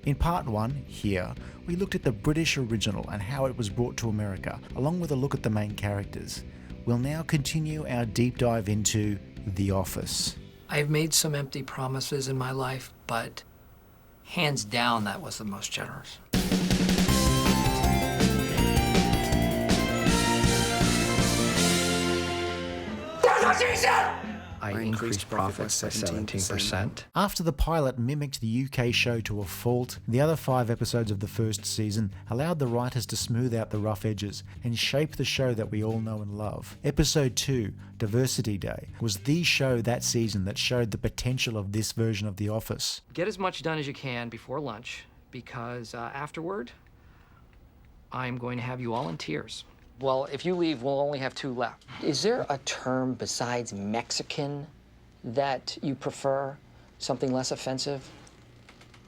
In part 1, here, we looked at the British original and how it was brought to America, along with a look at the main characters. We'll now continue our deep dive into The Office. I've made some empty promises in my life, but hands down, that was the most generous. That's what she said! I increased profits by 17%. After the pilot mimicked the UK show to a fault, the other 5 episodes of the first season allowed the writers to smooth out the rough edges and shape the show that we all know and love. Episode 2, Diversity Day, was the show that season that showed the potential of this version of The Office. Get as much done as you can before lunch, because afterward, I'm going to have you all in tears. Well, if you leave, we'll only have 2 left. Is there a term besides Mexican that you prefer? Something less offensive?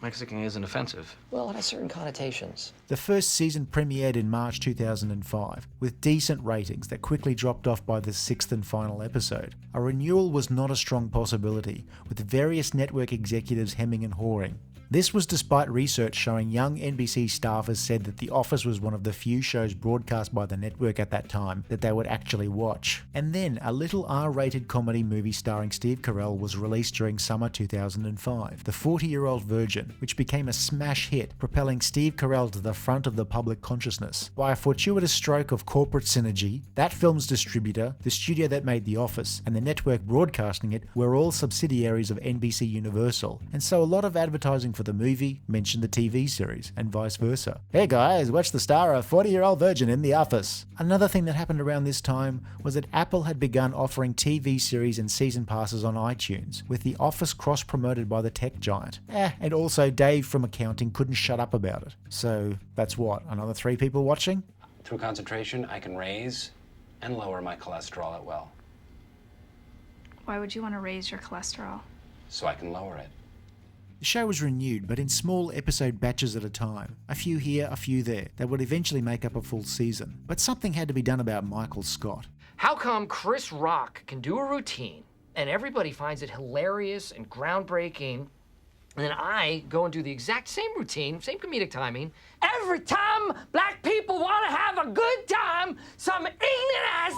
Mexican isn't offensive. Well, it has certain connotations. The first season premiered in March 2005, with decent ratings that quickly dropped off by the 6th and final episode. A renewal was not a strong possibility, with various network executives hemming and hawing. This was despite research showing young NBC staffers said that The Office was one of the few shows broadcast by the network at that time that they would actually watch. And then a little R-rated comedy movie starring Steve Carell was released during summer 2005, The 40-Year-Old Virgin, which became a smash hit, propelling Steve Carell to the front of the public consciousness. By a fortuitous stroke of corporate synergy, that film's distributor, the studio that made The Office, and the network broadcasting it were all subsidiaries of NBC Universal, and so a lot of advertising for the movie mentioned the TV series, and vice versa. Hey guys, watch the star of 40-Year-Old Virgin in The Office. Another thing that happened around this time was that Apple had begun offering TV series and season passes on iTunes, with The Office cross-promoted by the tech giant. And also Dave from accounting couldn't shut up about it. So that's what, another 3 people watching? Through concentration, I can raise and lower my cholesterol at will. Why would you want to raise your cholesterol? So I can lower it. The show was renewed, but in small episode batches at a time. A few here, a few there, that would eventually make up a full season. But something had to be done about Michael Scott. How come Chris Rock can do a routine and everybody finds it hilarious and groundbreaking, and then I go and do the exact same routine, same comedic timing? Every time black people want to have a good time, some ignorant ass,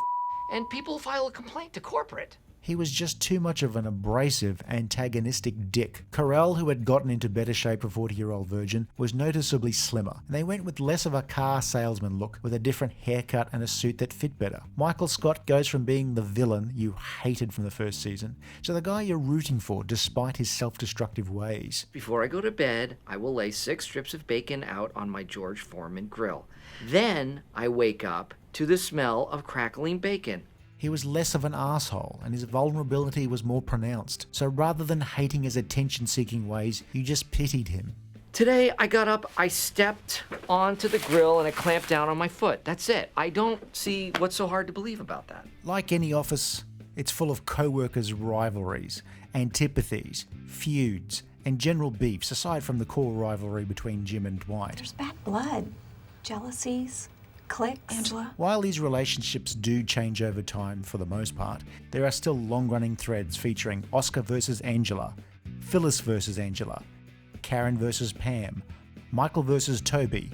and people file a complaint to corporate. He was just too much of an abrasive, antagonistic dick. Carell, who had gotten into better shape for 40-Year-Old Virgin, was noticeably slimmer, and they went with less of a car salesman look, with a different haircut and a suit that fit better. Michael Scott goes from being the villain you hated from the first season, to the guy you're rooting for despite his self-destructive ways. Before I go to bed, I will lay 6 strips of bacon out on my George Foreman grill. Then I wake up to the smell of crackling bacon. He was less of an asshole, and his vulnerability was more pronounced. So rather than hating his attention-seeking ways, you just pitied him. Today, I got up, I stepped onto the grill, and it clamped down on my foot. That's it. I don't see what's so hard to believe about that. Like any office, it's full of co-workers' rivalries, antipathies, feuds, and general beefs, aside from the core rivalry between Jim and Dwight. There's bad blood, jealousies, cliques. Angela? While these relationships do change over time for the most part, there are still long-running threads featuring Oscar versus Angela, Phyllis versus Angela, Karen versus Pam, Michael versus Toby,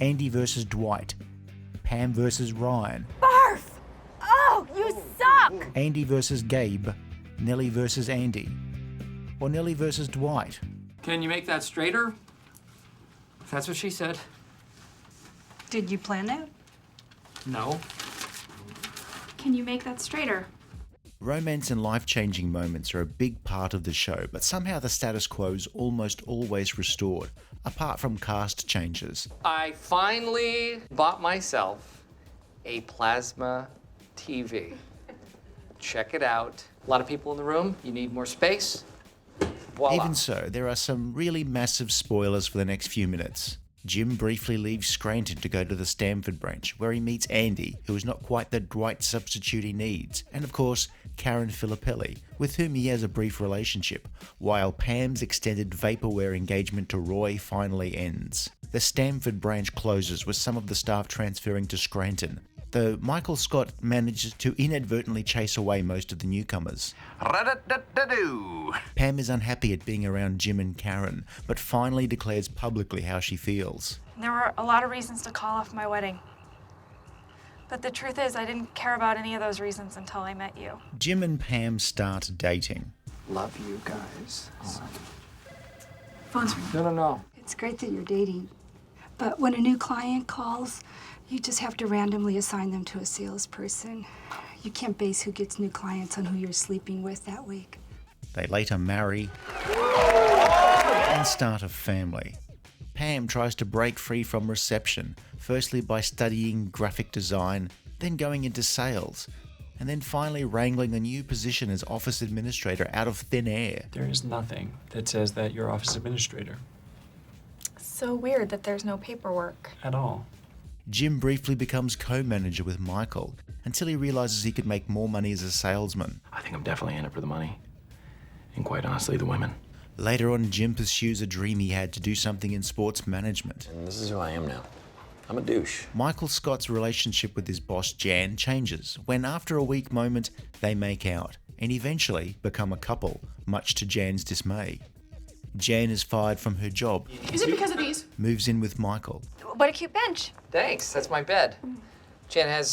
Andy versus Dwight, Pam versus Ryan, Barf! Oh, you suck! Andy versus Gabe, Nellie versus Andy, or Nellie versus Dwight. Can you make that straighter? That's what she said. Did you plan that? No. Can you make that straighter? Romance and life-changing moments are a big part of the show, but somehow the status quo is almost always restored, apart from cast changes. I finally bought myself a plasma TV. Check it out. A lot of people in the room. You need more space. Voila. Even so, there are some really massive spoilers for the next few minutes. Jim briefly leaves Scranton to go to the Stamford branch, where he meets Andy, who is not quite the Dwight substitute he needs, and of course, Karen Filippelli, with whom he has a brief relationship, while Pam's extended vaporware engagement to Roy finally ends. The Stamford branch closes, with some of the staff transferring to Scranton. though Michael Scott manages to inadvertently chase away most of the newcomers. Ra-da-da-da-doo. Pam is unhappy at being around Jim and Karen, but finally declares publicly how she feels. There were a lot of reasons to call off my wedding. But the truth is, I didn't care about any of those reasons until I met you. Jim and Pam start dating. Love you guys. Phone's ringing. No. It's great that you're dating, but when a new client calls, you just have to randomly assign them to a salesperson. You can't base who gets new clients on who you're sleeping with that week. They later marry and start a family. Pam tries to break free from reception, firstly by studying graphic design, then going into sales, and then finally wrangling a new position as office administrator out of thin air. There is nothing that says that you're office administrator. So weird that there's no paperwork. At all. Jim briefly becomes co-manager with Michael until he realizes he could make more money as a salesman. I think I'm definitely in it for the money. And quite honestly, the women. Later on, Jim pursues a dream he had to do something in sports management. And this is who I am now. I'm a douche. Michael Scott's relationship with his boss, Jan, changes when, after a weak moment, they make out and eventually become a couple, much to Jan's dismay. Jan is fired from her job. Is it because of these? Moves in with Michael. What a cute bench. Thanks, that's my bed. Jen has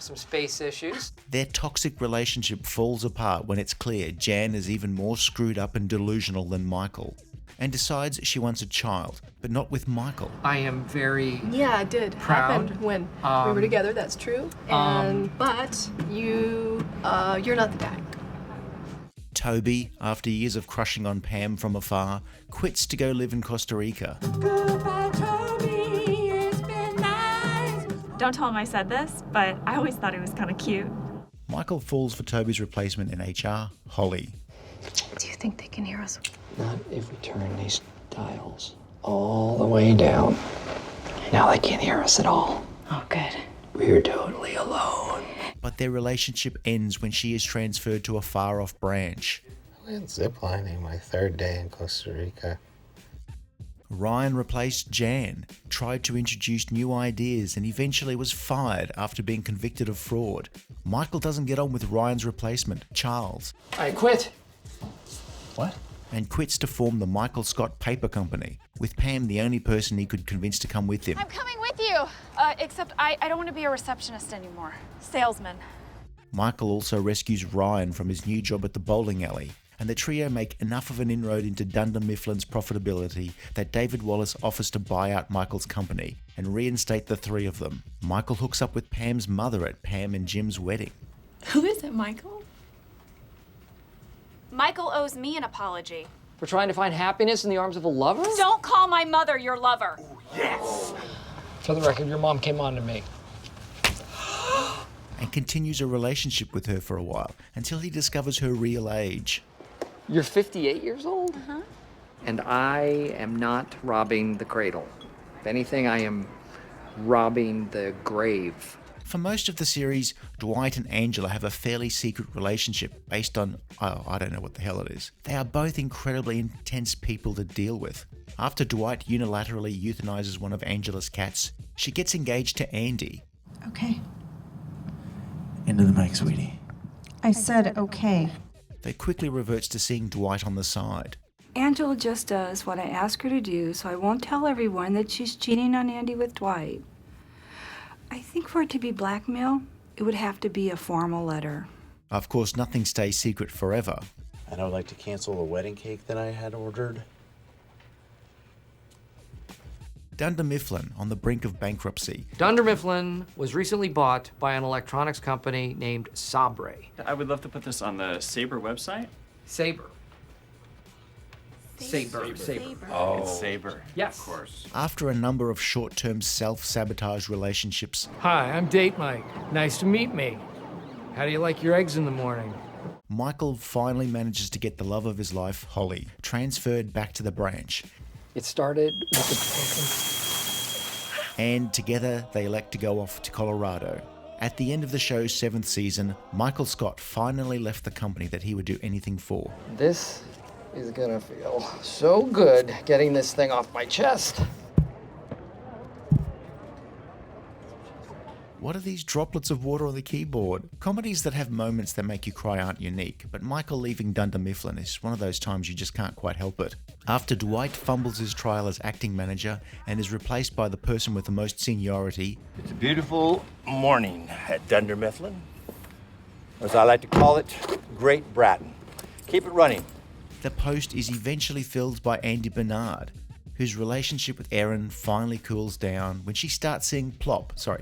some space issues. Their toxic relationship falls apart when it's clear Jan is even more screwed up and delusional than Michael, and decides she wants a child, but not with Michael. I am very Yeah, it did proud. happen when we were together. That's true. But you're not the guy. Toby, after years of crushing on Pam from afar, quits to go live in Costa Rica. Goodbye, Toby, it's been nice. Don't tell him I said this, but I always thought he was kind of cute. Michael falls for Toby's replacement in HR, Holly. Do you think they can hear us? Not if we turn these dials all the way down. Now they can't hear us at all. Oh, good. We're totally alone. But their relationship ends when she is transferred to a far-off branch. I went ziplining my third day in Costa Rica. Ryan replaced Jan, tried to introduce new ideas, and eventually was fired after being convicted of fraud. Michael doesn't get on with Ryan's replacement, Charles. I quit. What? And quits to form the Michael Scott Paper Company, with Pam the only person he could convince to come with him. I'm coming with you. Except I don't want to be a receptionist anymore. Salesman. Michael also rescues Ryan from his new job at the bowling alley, and the trio make enough of an inroad into Dunder Mifflin's profitability that David Wallace offers to buy out Michael's company and reinstate the three of them. Michael hooks up with Pam's mother at Pam and Jim's wedding. Who is it, Michael? Michael owes me an apology. For trying to find happiness in the arms of a lover? Don't call my mother your lover. For the record, your mom came on to me. And continues a relationship with her for a while until he discovers her real age. You're 58 years old? Uh-huh. And I am not robbing the cradle. If anything, I am robbing the grave. For most of the series, Dwight and Angela have a fairly secret relationship based on, I don't know what the hell it is. They are both incredibly intense people to deal with. After Dwight unilaterally euthanizes one of Angela's cats, she gets engaged to Andy. Okay. Into the mic, sweetie. I said okay. They quickly reverts to seeing Dwight on the side. Angela just does what I ask her to do, so I won't tell everyone that she's cheating on Andy with Dwight. I think for it to be blackmail, it would have to be a formal letter. Of course, nothing stays secret forever. And I would like to cancel the wedding cake that I had ordered. Dunder Mifflin on the brink of bankruptcy. Dunder Mifflin was recently bought by an electronics company named Sabre. I would love to put this on the Sabre website. Sabre. Sabre. Oh, it's Sabre. Yes. Of course. After a number of short-term self-sabotage relationships, Hi, I'm Date Mike. Nice to meet me. How do you like your eggs in the morning? Michael finally manages to get the love of his life, Holly, transferred back to the branch. It started with And together they elect to go off to Colorado. At the end of the show's 7th season, Michael Scott finally left the company that he would do anything for. This is gonna feel so good getting this thing off my chest. What are these droplets of water on the keyboard? Comedies that have moments that make you cry aren't unique, but Michael leaving Dunder Mifflin is one of those times you just can't quite help it. After Dwight fumbles his trial as acting manager and is replaced by the person with the most seniority, it's a beautiful morning at Dunder Mifflin. Or as I like to call it, Great Bratton. Keep it running. the post is eventually filled by Andy Bernard, whose relationship with Erin finally cools down when she starts seeing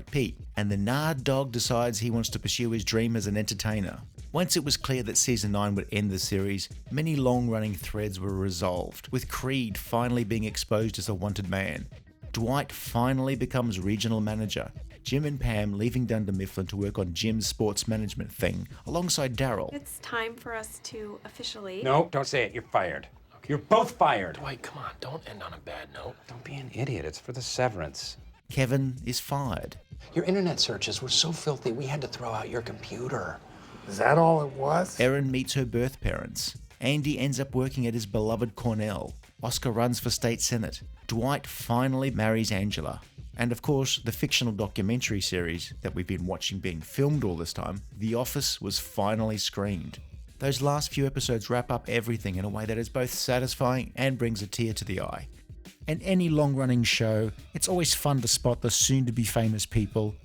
Pete, and the Nard dog decides he wants to pursue his dream as an entertainer. Once it was clear that Season 9 would end the series, many long-running threads were resolved, with Creed finally being exposed as a wanted man. Dwight finally becomes regional manager, Jim and Pam leaving Dunder Mifflin to work on Jim's sports management thing alongside Daryl. It's time for us to officially... No, don't say it. You're fired. Okay. You're both fired. Dwight, come on. Don't end on a bad note. Don't be an idiot. It's for the severance. Kevin is fired. Your internet searches were so filthy, we had to throw out your computer. Is that all it was? Erin meets her birth parents. Andy ends up working at his beloved Cornell. Oscar runs for state senate. Dwight finally marries Angela. And of course, the fictional documentary series that we've been watching being filmed all this time, The Office, was finally screened. Those last few episodes wrap up everything in a way that is both satisfying and brings a tear to the eye. In any long-running show, it's always fun to spot the soon-to-be famous people.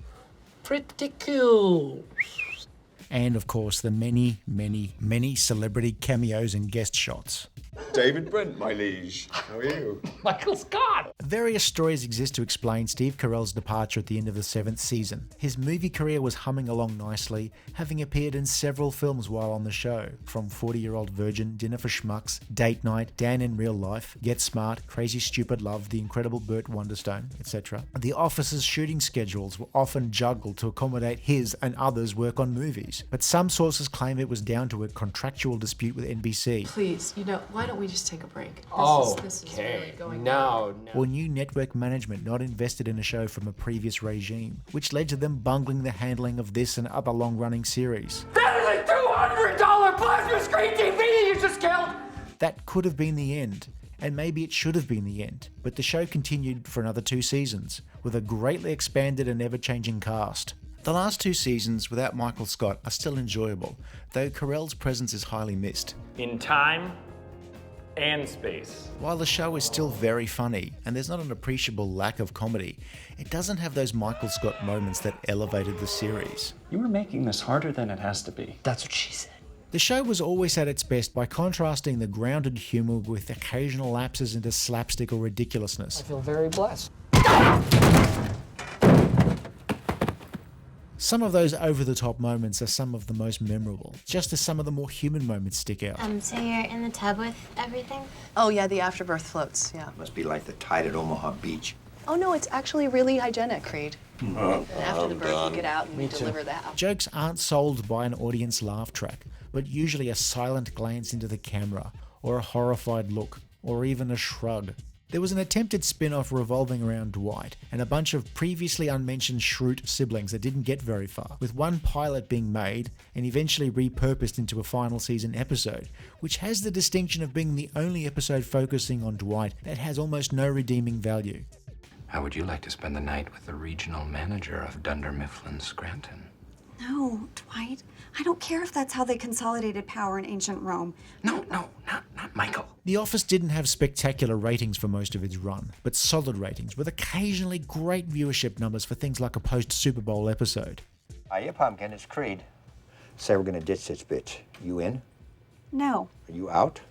Pretty cool. And of course, the many, many, many celebrity cameos and guest shots. David Brent, my liege. How are you? Michael Scott! Various stories exist to explain Steve Carell's departure at the end of the 7th season. His movie career was humming along nicely, having appeared in several films while on the show, from 40-Year-Old Virgin, Dinner for Schmucks, Date Night, Dan in Real Life, Get Smart, Crazy Stupid Love, The Incredible Burt Wonderstone, etc. The Office's shooting schedules were often juggled to accommodate his and others' work on movies, but some sources claim it was down to a contractual dispute with NBC. Please, why don't we just take a break? This is really going No. Or new network management not invested in a show from a previous regime, which led to them bungling the handling of this and other long-running series. That is a $200 plasma screen TV you just killed! That could have been the end, and maybe it should have been the end, but the show continued for another 2 seasons, with a greatly expanded and ever-changing cast. The last 2 seasons without Michael Scott are still enjoyable, though Carell's presence is highly missed. In time and space. While the show is still very funny, and there's not an appreciable lack of comedy, it doesn't have those Michael Scott moments that elevated the series. You were making this harder than it has to be. That's what she said. The show was always at its best by contrasting the grounded humour with occasional lapses into slapstick or ridiculousness. I feel very blessed. Some of those over-the-top moments are some of the most memorable, just as some of the more human moments stick out. So you're in the tub with everything? Oh, yeah, the afterbirth floats, yeah. Must be like the tide at Omaha Beach. Oh, no, it's actually really hygienic, Creed. And after the birth, you get out and you deliver the house. Jokes aren't sold by an audience laugh track, but usually a silent glance into the camera, or a horrified look, or even a shrug. There was an attempted spin-off revolving around Dwight, and a bunch of previously unmentioned Schrute siblings that didn't get very far, with one pilot being made and eventually repurposed into a final season episode, which has the distinction of being the only episode focusing on Dwight that has almost no redeeming value. How would you like to spend the night with the regional manager of Dunder Mifflin, Scranton? No, Dwight. I don't care if that's how they consolidated power in ancient Rome. No, not Michael. The Office didn't have spectacular ratings for most of its run, but solid ratings, with occasionally great viewership numbers for things like a post-Super Bowl episode. Hiya, Pumpkin. It's Creed. Say we're gonna ditch this bitch. You in? No. Are you out?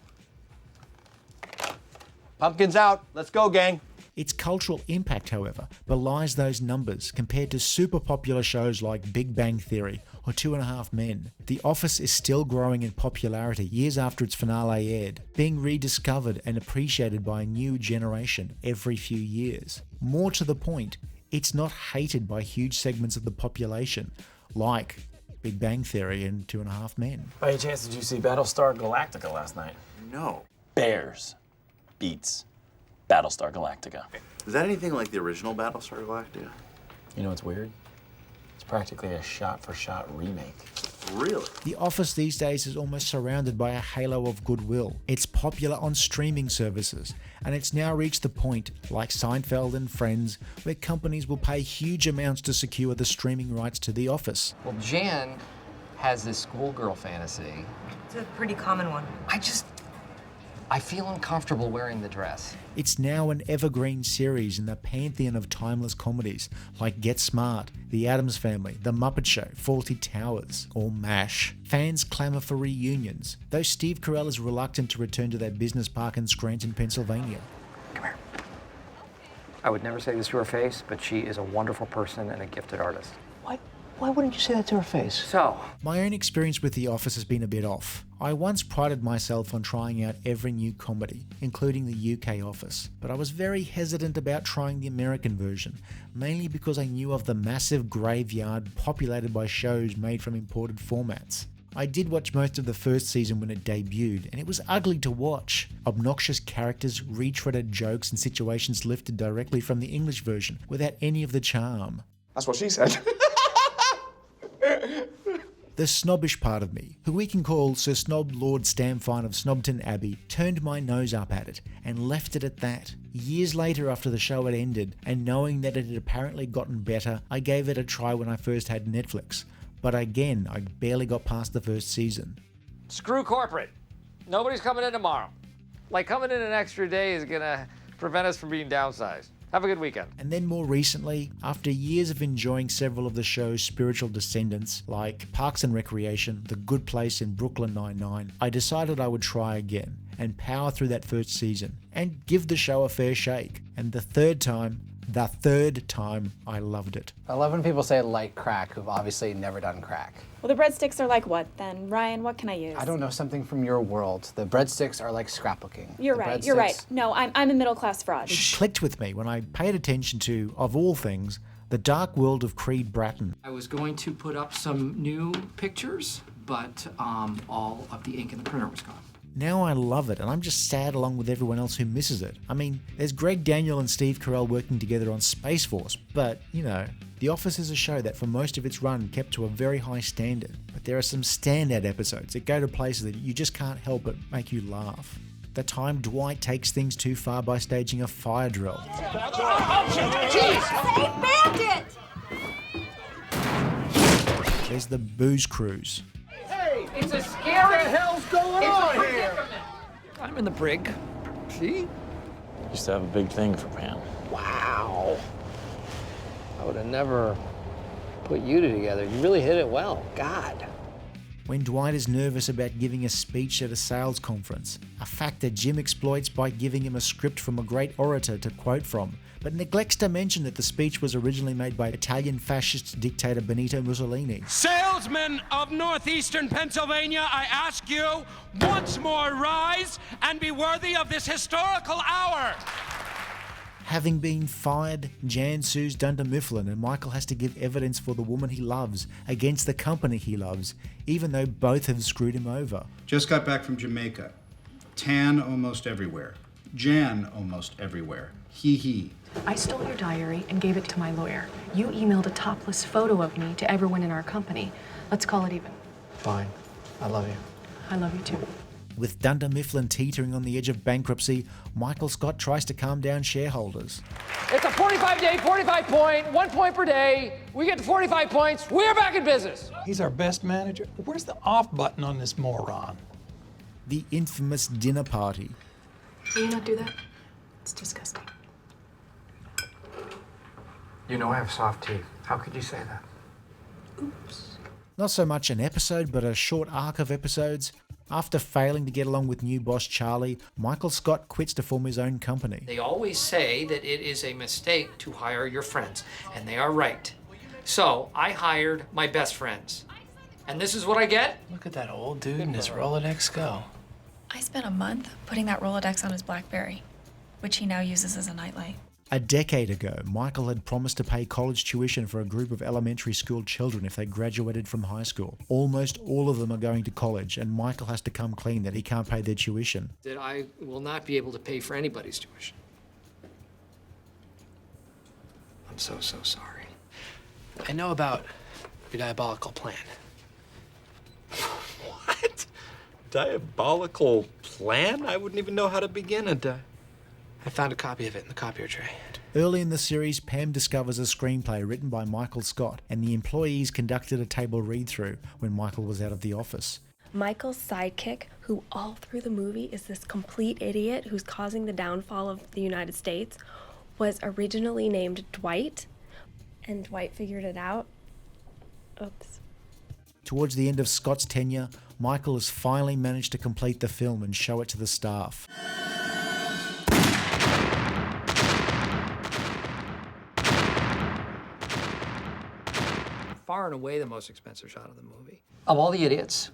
Pumpkin's out. Let's go, gang. Its cultural impact, however, belies those numbers compared to super popular shows like Big Bang Theory or 2.5 Men. The Office is still growing in popularity years after its finale aired, being rediscovered and appreciated by a new generation every few years. More to the point, it's not hated by huge segments of the population, like Big Bang Theory and 2.5 Men. By any chance, did you see Battlestar Galactica last night? No. Bears beats Battlestar Galactica. Is that anything like the original Battlestar Galactica? You know what's weird? It's practically a shot-for-shot remake. Really? The Office these days is almost surrounded by a halo of goodwill. It's popular on streaming services, and it's now reached the point, like Seinfeld and Friends, where companies will pay huge amounts to secure the streaming rights to The Office. Well, Jan has this schoolgirl fantasy. It's a pretty common one. I feel uncomfortable wearing the dress. It's now an evergreen series in the pantheon of timeless comedies like Get Smart, The Addams Family, The Muppet Show, Fawlty Towers, or MASH. Fans clamour for reunions, though Steve Carell is reluctant to return to their business park in Scranton, Pennsylvania. I would never say this to her face, but she is a wonderful person and a gifted artist. Why wouldn't you say that to her face? So, my own experience with The Office has been a bit off. I once prided myself on trying out every new comedy, including the UK Office, but I was very hesitant about trying the American version, mainly because I knew of the massive graveyard populated by shows made from imported formats. I did watch most of the first season when it debuted, and it was ugly to watch. Obnoxious characters, retreaded jokes, and situations lifted directly from the English version, without any of the charm. That's what she said. The snobbish part of me, who we can call Sir Snob Lord Stam Fine of Snobton Abbey, turned my nose up at it and left it at that. Years later, after the show had ended, and knowing that it had apparently gotten better, I gave it a try when I first had Netflix. But again, I barely got past the first season. Screw corporate. Nobody's coming in tomorrow. Like, coming in an extra day is gonna prevent us from being downsized. Have a good weekend. And then more recently, after years of enjoying several of the show's spiritual descendants, like Parks and Recreation, The Good Place, and Brooklyn Nine-Nine, I decided I would try again and power through that first season and give the show a fair shake. And the third time, I loved it. I love when people say like crack who've obviously never done crack. Well, the breadsticks are like what then? Ryan, what can I use? I don't know, something from your world. The breadsticks are like scrapbooking. You're right. No, I'm a middle-class fraud. It clicked with me when I paid attention to, of all things, the dark world of Creed Bratton. I was going to put up some new pictures, but all of the ink in the printer was gone. Now I love it, and I'm just sad along with everyone else who misses it. I mean, there's Greg Daniel and Steve Carell working together on Space Force, but, you know, The Office is a show that for most of its run kept to a very high standard. But there are some standout episodes that go to places that you just can't help but make you laugh. The time Dwight takes things too far by staging a fire drill. Bandit! There's the booze cruise. It's a scary... What the hell's going on here? I'm in the brig. See? Used to have a big thing for Pam. wow. I would have never put you two together. You really hit it well. God. When Dwight is nervous about giving a speech at a sales conference, a fact that Jim exploits by giving him a script from a great orator to quote from, but neglects to mention that the speech was originally made by Italian fascist dictator Benito Mussolini. Salesmen of northeastern Pennsylvania, I ask you once more, rise and be worthy of this historical hour. Having been fired, Jan sues Dunder Mifflin and Michael has to give evidence for the woman he loves against the company he loves, even though both have screwed him over. Just got back from Jamaica. Tan almost everywhere. Jan almost everywhere. He. I stole your diary and gave it to my lawyer. You emailed a topless photo of me to everyone in our company. Let's call it even. Fine. I love you. I love you too. With Dunder Mifflin teetering on the edge of bankruptcy, Michael Scott tries to calm down shareholders. It's a 45-day, 45-point, 1 point per day. We get to 45 points. We're back in business. He's our best manager. Where's the off button on this moron? The infamous dinner party. Can you not do that? It's disgusting. You know I have soft teeth. How could you say that? Oops. Not so much an episode, but a short arc of episodes. After failing to get along with new boss Charlie, Michael Scott quits to form his own company. They always say that it is a mistake to hire your friends, and they are right. So I hired my best friends. And this is what I get? Look at that old dude and his Rolodex go. I spent a month putting that Rolodex on his BlackBerry, which he now uses as a nightlight. A decade ago, Michael had promised to pay college tuition for a group of elementary school children if they graduated from high school. Almost all of them are going to college, and Michael has to come clean that he can't pay their tuition. That I will not be able to pay for anybody's tuition. I'm so sorry. I know about your diabolical plan. diabolical plan? I wouldn't even know how to begin I found a copy of it in the copier tray. Early in the series, Pam discovers a screenplay written by Michael Scott, and the employees conducted a table read-through when Michael was out of the office. Michael's sidekick, who all through the movie is this complete idiot who's causing the downfall of the United States, was originally named Dwight, and Dwight figured it out. Oops. Towards the end of Scott's tenure, Michael has finally managed to complete the film and show it to the staff. Far and away the most expensive shot of the movie. Of all the idiots,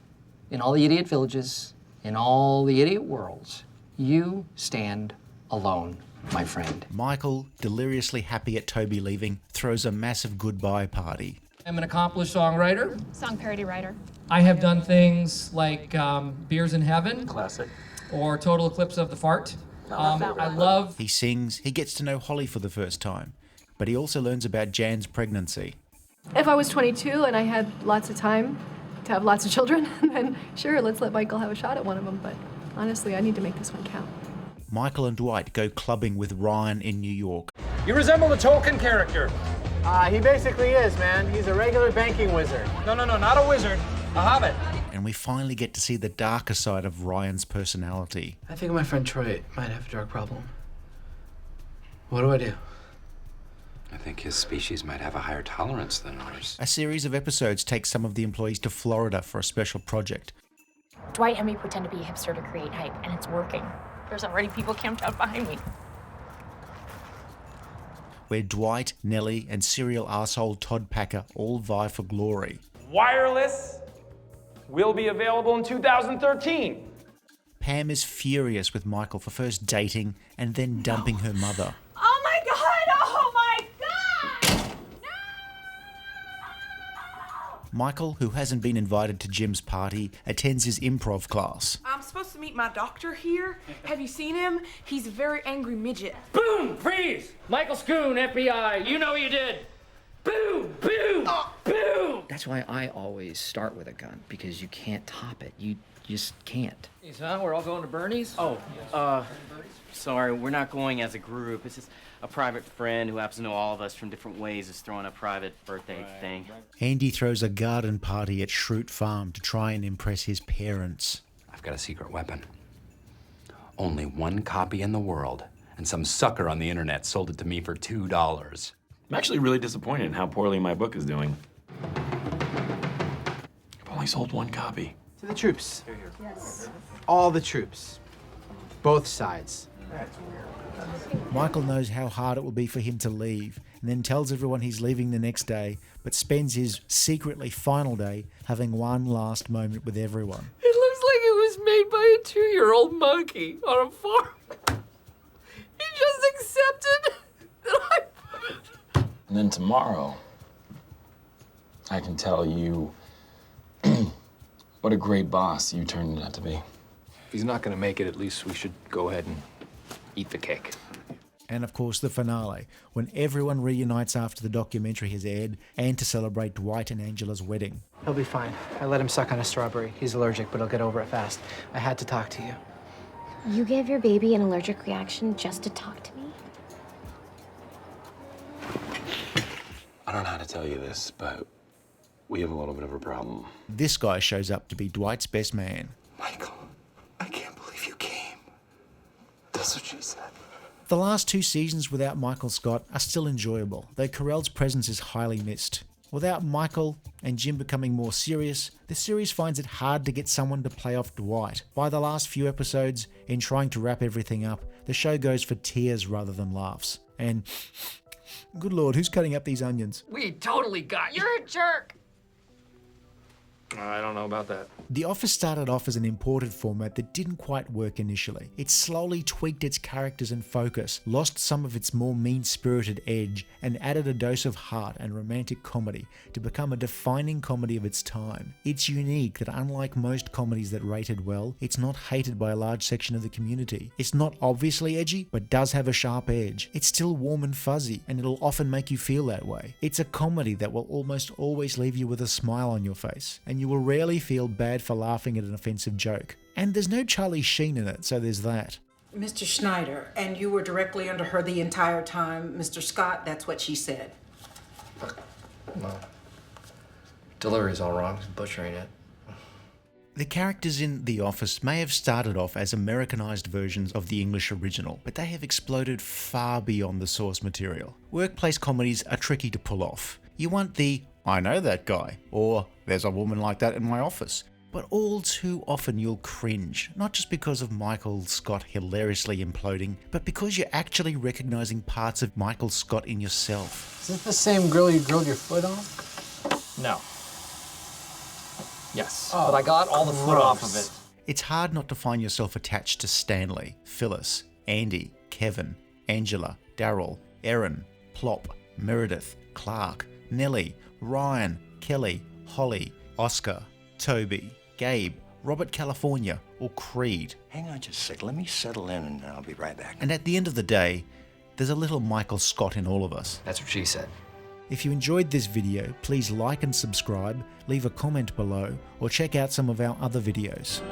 in all the idiot villages, in all the idiot worlds, you stand alone, my friend. Michael, deliriously happy at Toby leaving, throws a massive goodbye party. I'm an accomplished songwriter. Song parody writer. I have done things like Beers in Heaven. Classic. Or Total Eclipse of the Fart. I love... He sings, he gets to know Holly for the first time, but he also learns about Jan's pregnancy. If I was 22 and I had lots of time to have lots of children, then sure, let's let Michael have a shot at one of them. But honestly, I need to make this one count. Michael and Dwight go clubbing with Ryan in New York. You resemble the Tolkien character. He basically is, man. He's a regular banking wizard. No, not a wizard. A hobbit. And we finally get to see the darker side of Ryan's personality. I think my friend Troy might have a drug problem. What do I do? I think his species might have a higher tolerance than ours. A series of episodes takes some of the employees to Florida for a special project. Dwight had me pretend to be a hipster to create hype, and it's working. There's already people camped out behind me. Where Dwight, Nellie, and serial arsehole Todd Packer all vie for glory. Wireless will be available in 2013. Pam is furious with Michael for first dating and then dumping her mother. Oh my god! Oh my god! Michael, who hasn't been invited to Jim's party, attends his improv class. I'm supposed to meet my doctor here. Have you seen him? He's a very angry midget. Boom! Freeze! Michael Schoon, FBI. You know you did. Boom! Boom! Boom! That's why I always start with a gun, because you can't top it. You just can't. Huh? We're all going to Bernie's? Oh, sorry, we're not going as a group. It's just a private friend who happens to know all of us from different ways is throwing a private birthday thing. Andy throws a garden party at Schrute Farm to try and impress his parents. I've got a secret weapon. Only one copy in the world, and some sucker on the internet sold it to me for $2. I'm actually really disappointed in how poorly my book is doing. I've only sold one copy. To the troops. Yes. All the troops. Both sides. Michael knows how hard it will be for him to leave, and then tells everyone he's leaving the next day, but spends his secretly final day having one last moment with everyone. It looks like it was made by a 2-year-old monkey on a farm. He just accepted that I put it. And then tomorrow, I can tell you what a great boss you turned out to be. If he's not gonna make it, at least we should go ahead and eat the cake. And of course the finale, when everyone reunites after the documentary has aired and to celebrate Dwight and Angela's wedding. He'll be fine. I let him suck on a strawberry. He's allergic, but he'll get over it fast. I had to talk to you. You gave your baby an allergic reaction just to talk to me? I don't know how to tell you this, but we have a little bit of a problem. This guy shows up to be Dwight's best man. Michael, I can't believe you came. That's what she said. The last 2 seasons without Michael Scott are still enjoyable, though Carell's presence is highly missed. Without Michael and Jim becoming more serious, the series finds it hard to get someone to play off Dwight. By the last few episodes, in trying to wrap everything up, the show goes for tears rather than laughs. And, good lord, who's cutting up these onions? We totally got you. You're a jerk. I don't know about that. The Office started off as an imported format that didn't quite work initially. It slowly tweaked its characters and focus, lost some of its more mean-spirited edge, and added a dose of heart and romantic comedy to become a defining comedy of its time. It's unique that unlike most comedies that rated well, it's not hated by a large section of the community. It's not obviously edgy, but does have a sharp edge. It's still warm and fuzzy, and it'll often make you feel that way. It's a comedy that will almost always leave you with a smile on your face, and you will rarely feel bad for laughing at an offensive joke. And there's no Charlie Sheen in it, so there's that. Mr. Schneider, and you were directly under her the entire time. Mr. Scott, that's what she said. Well, delivery's all wrong. Butchering it. The characters in The Office may have started off as Americanized versions of the English original, but they have exploded far beyond the source material. Workplace comedies are tricky to pull off. You want the, I know that guy, or there's a woman like that in my office. But all too often you'll cringe, not just because of Michael Scott hilariously imploding, but because you're actually recognizing parts of Michael Scott in yourself. Is it the same grill you grilled your foot on? No. Yes, but I got all the foot off of it. It's hard not to find yourself attached to Stanley, Phyllis, Andy, Kevin, Angela, Daryl, Erin, Plop, Meredith, Clark, Nellie, Ryan, Kelly, Holly, Oscar, Toby, Gabe, Robert California, or Creed. Hang on just a sec, let me settle in and I'll be right back. And at the end of the day, there's a little Michael Scott in all of us. That's what she said. If you enjoyed this video, please like and subscribe, leave a comment below, or check out some of our other videos.